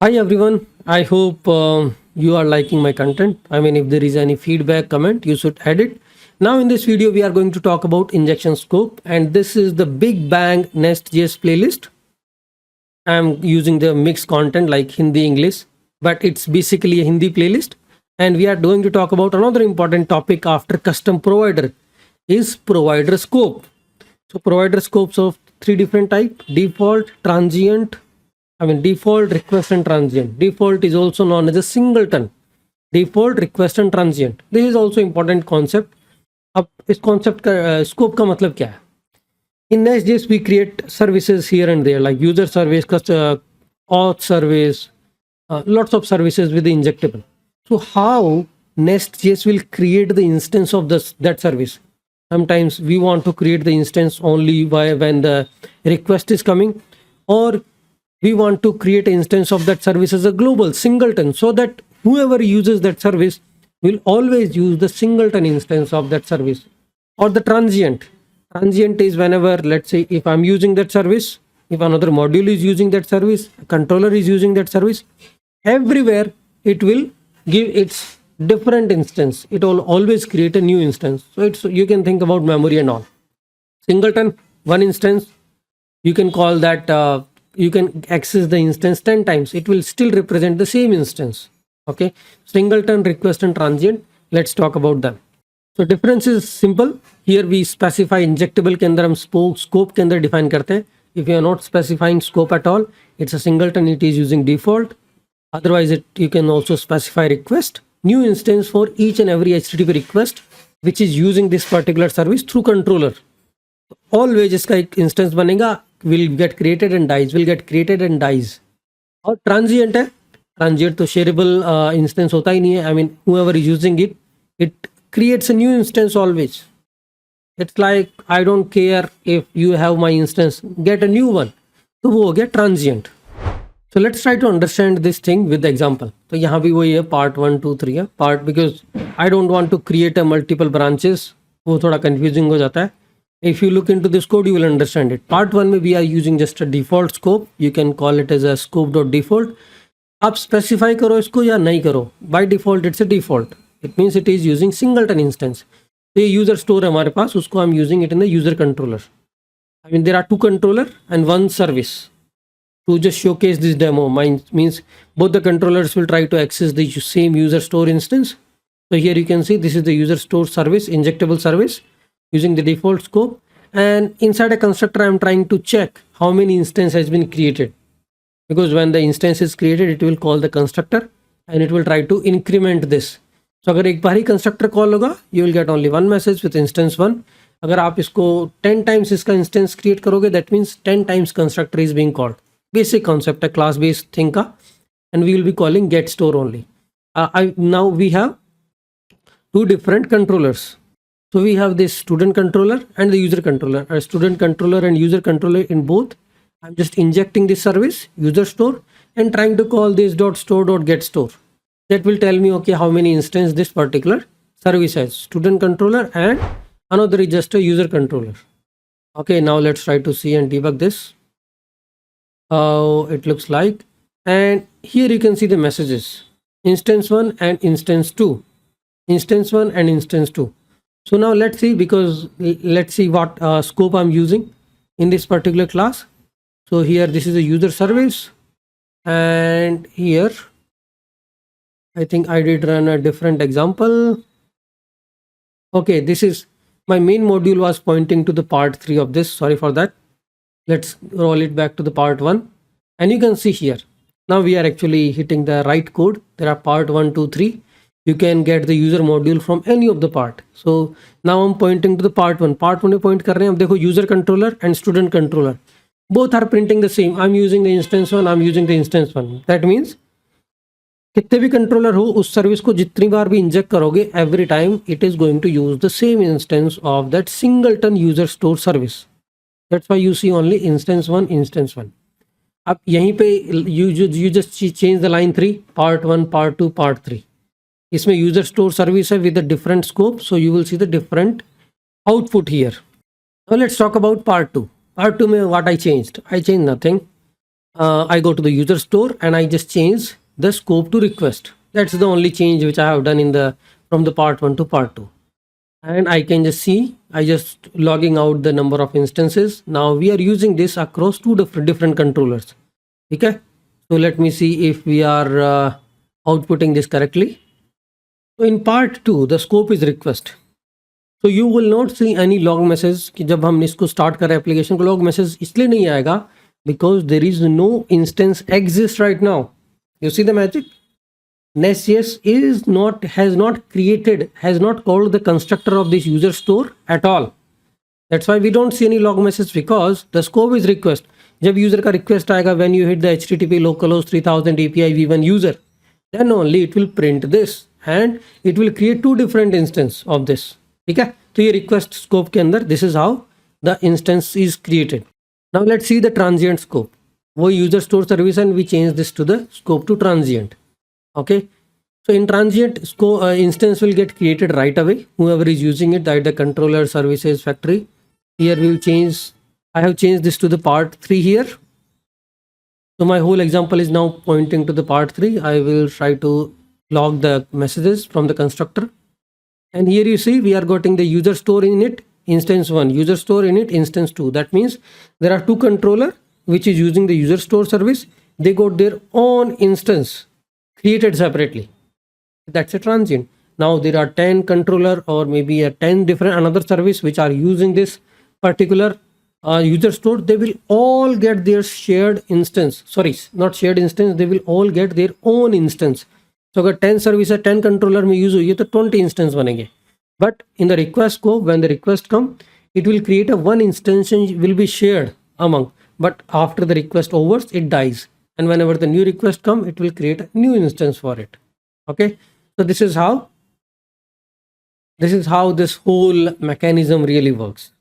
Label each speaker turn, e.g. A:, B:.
A: Hi everyone, I hope you are liking my content. I mean, if there is any feedback, comment, you should add it. Now, in this video, we are going to talk about injection scope, and this is the Big Bang Nest.js playlist. I'm using the mixed content like Hindi, English, but it's basically a Hindi playlist. And we are going to talk about another important topic after custom provider is provider scope. So, provider scopes of three different type: default, transient, default, request, and transient. Default is also known as a singleton. Default, request, and transient. This is also important concept. अब इस concept का scope का मतलब क्या है? In Nest.js we create services here and there like user service, auth service, lots of services with the injectable. So how Nest.js will create the instance of that service? Sometimes we want to create the instance only when the request is coming, or we want to create an instance of that service as a global singleton so that whoever uses that service will always use the singleton instance of that service. Or the transient. Transient is whenever, let's say, if I'm using that service, if another module is using that service, a controller is using that service, everywhere it will give its different instance. It will always create a new instance. So you can think about memory and all. Singleton, one instance, you can call that you can access the instance 10 times. It will still represent the same instance. Okay, singleton, request, and transient. Let's talk about them. So difference is simple. Here we specify injectable के अंदर हम scope के अंदर define करते हैं. If you are not specifying scope at all, it's a singleton. It is using default. Otherwise, you can also specify request, new instance for each and every HTTP request which is using this particular service through controller. Always इसका एक instance बनेगा, will get created and dies, will get created and dies. और transient है, transient तो shareable instance होता ही नहीं है. I mean, whoever is using it, it creates a new instance always. It's like I don't care if you have my instance, get a new one. तो वो हो गया transient. So let's try to understand this thing with the example. तो यहाँ भी वही है, part 1, 2, 3 है. Part because I don't want to create a multiple branches. वो थोड़ा confusing हो जाता है. If you look into this code, you will understand it. Part 1 में we are using just a default scope. You can call it as a scope.default. आप specify करो इसको या नहीं करो. By default, it's a default. It means it is using singleton instance. तो ये user store है हमारे पास, उसको I'm using it in the user controller. I mean, there are two controller and one service. To just showcase this demo, means both the controllers will try to access the same user store instance. So here you can see this is the user store service, injectable service, using the default scope, and inside a constructor I'm trying to check how many instance has been created, because when the instance is created it will call the constructor and it will try to increment this. So अगर एक बार ही constructor call होगा, you will get only one message with instance 1. अगर आप इसको 10 times इसका instance create करोगे, that means 10 times constructor is being called. Basic concept है class based thing का, and we will be calling get store only. Now we have two different controllers. So we have this student controller and the user controller. A student controller and user controller in both. I'm just injecting this service user store and trying to call this .store.get store. That will tell me okay how many instances this particular service has. Student controller and another is just a user controller. Okay, now let's try to see and debug this. How it looks like. And here you can see the messages. Instance 1 and instance 2. Instance 1 and instance 2. So now let's see what scope I'm using in this particular class. So here this is a user service, and here I think I did run a different example. Okay, this is my main module was pointing to the part 3 of this. Sorry for that. Let's roll it back to the part 1, and you can see here now we are actually hitting the right code. There are part 1, 2, 3. You can get the user module from any of the part. So now I'm pointing to the part 1. Part 1 में point कर रहे हैं. अब देखो user controller and student controller both are printing the same. I'm using the instance 1, I'm using the instance 1. That means कितने भी controller हो, उस service को जितनी बार भी inject करोगे, every time it is going to use the same instance of that singleton user store service. That's why you see only instance 1, instance 1. अब यहीं पे you just change the line 3, part 1, part 2, part 3. इसमें user store service है with a different scope, so you will see the different output here. Now let's talk about part 2. Part 2 में what I changed nothing. I go to the user store and I just change the scope to request. That's the only change which I have done in the from the part 1 to part 2. And I can just see I just logging out the number of instances. Now we are using this across two different controllers. Okay, so let me see if we are outputting this correctly. So in part 2 the scope is request. So you will not see any log message कि जब हम इसको start कर रहे application को log message इसलिए नहीं आएगा because there is no instance exist right now. You see the magic? Nest.js has not called the constructor of this user store at all. That's why we don't see any log message because the scope is request. जब user का request आएगा when you hit the http localhost 3000 API v1 user, then only it will print this and it will create two different instance of this. ठीक है, तो ये request scope के अंदर this is how the instance is created. Now let's see the transient scope. वो user store service and we change this to the scope to transient. Okay, so in transient instance will get created right away, whoever is using it, that the controller services factory. Here we will change, I have changed this to the part 3 here. So my whole example is now pointing to the part 3. I will try to log the messages from the constructor, and here you see we are getting the user store in it instance 1, user store in it instance 2. That means there are two controller which is using the user store service. They got their own instance created separately. That's a transient. Now there are 10 controller or maybe a 10 different another service which are using this particular user store. They will all get their shared instance, sorry not shared instance, they will all get their own instance. So अगर 10 service है 10 controller में use हुई है तो 20 instance बनेंगे. But in the request को when the request come it will create a one instance will be shared among, but after the request overs it dies, and whenever the new request come it will create a new instance for it. Okay, so this is how this whole mechanism really works.